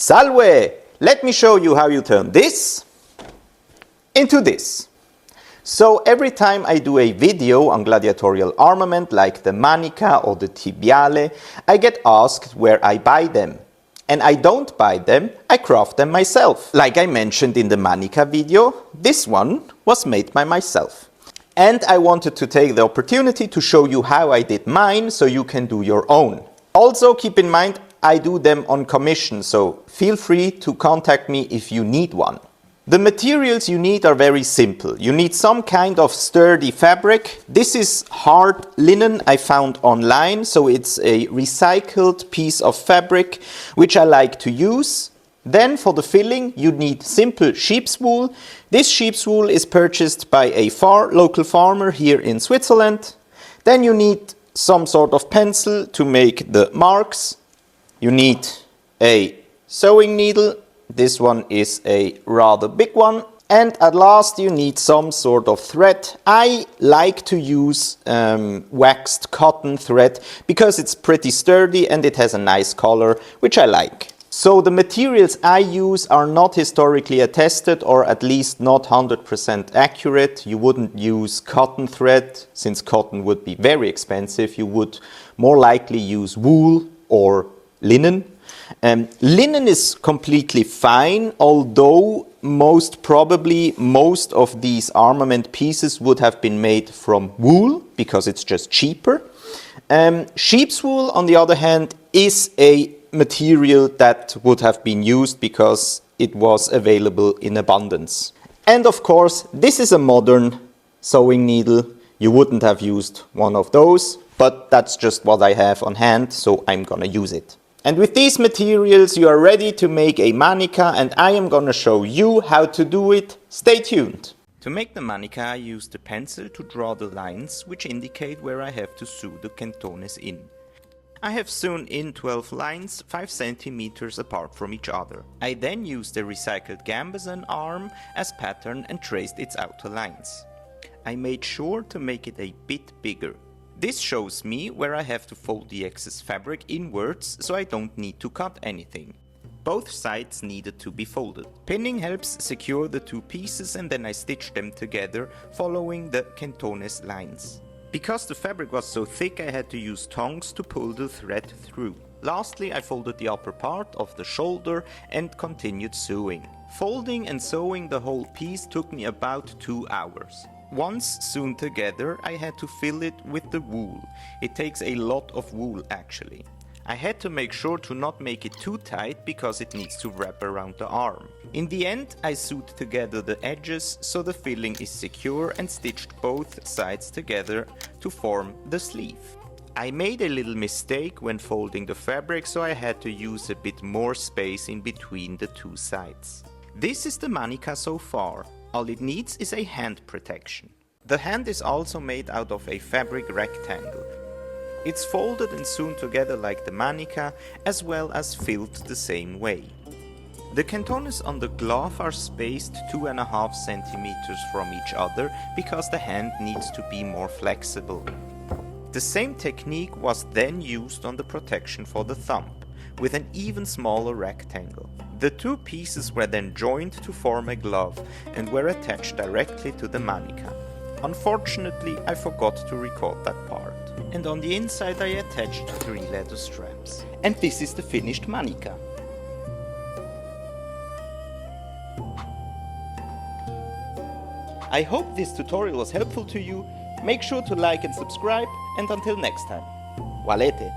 Salve! Let me show you how you turn this into this. So every time I do a video on gladiatorial armament like the Manica or the Tibiale, I get asked where I buy them. And I don't buy them, I craft them myself. Like I mentioned in the Manica video, this one was made by myself. And I wanted to take the opportunity to show you how I did mine so you can do your own. Also keep in mind, I do them on commission, so feel free to contact me if you need one. The materials you need are very simple. You need some kind of sturdy fabric. This is hard linen I found online, so it's a recycled piece of fabric which I like to use. Then for the filling you need simple sheep's wool. This sheep's wool is purchased by a local farmer here in Switzerland. Then you need some sort of pencil to make the marks. You need a sewing needle. This one is a rather big one. And at last you need some sort of thread. I like to use waxed cotton thread because it's pretty sturdy and it has a nice color, which I like. So the materials I use are not historically attested, or at least not 100% accurate. You wouldn't use cotton thread since cotton would be very expensive. You would more likely use wool or linen. Linen is completely fine, although most probably most of these armament pieces would have been made from wool because it's just cheaper. Sheep's wool, on the other hand, is a material that would have been used because it was available in abundance. And of course, this is a modern sewing needle. You wouldn't have used one of those, but that's just what I have on hand, so I'm gonna use it. And with these materials you are ready to make a Manica, and I am gonna show you how to do it. Stay tuned! To make the Manica I used a pencil to draw the lines which indicate where I have to sew the cantones in. I have sewn in 12 lines 5 centimeters apart from each other. I then used a recycled gambeson arm as pattern and traced its outer lines. I made sure to make it a bit bigger. This shows me where I have to fold the excess fabric inwards so I don't need to cut anything. Both sides needed to be folded. Pinning helps secure the two pieces and then I stitched them together following the cantones lines. Because the fabric was so thick I had to use tongs to pull the thread through. Lastly I folded the upper part of the shoulder and continued sewing. Folding and sewing the whole piece took me about 2 hours. Once sewn together, I had to fill it with the wool. It takes a lot of wool actually. I had to make sure to not make it too tight because it needs to wrap around the arm. In the end, I sewed together the edges so the filling is secure and stitched both sides together to form the sleeve. I made a little mistake when folding the fabric, so I had to use a bit more space in between the two sides. This is the Manica so far. All it needs is a hand protection. The hand is also made out of a fabric rectangle. It's folded and sewn together like the Manica, as well as filled the same way. The cantones on the glove are spaced 2.5 centimeters from each other because the hand needs to be more flexible. The same technique was then used on the protection for the thumb, with an even smaller rectangle. The two pieces were then joined to form a glove and were attached directly to the Manica. Unfortunately, I forgot to record that part. And on the inside I attached 3 leather straps. And this is the finished Manica. I hope this tutorial was helpful to you. Make sure to like and subscribe, and until next time, Valete!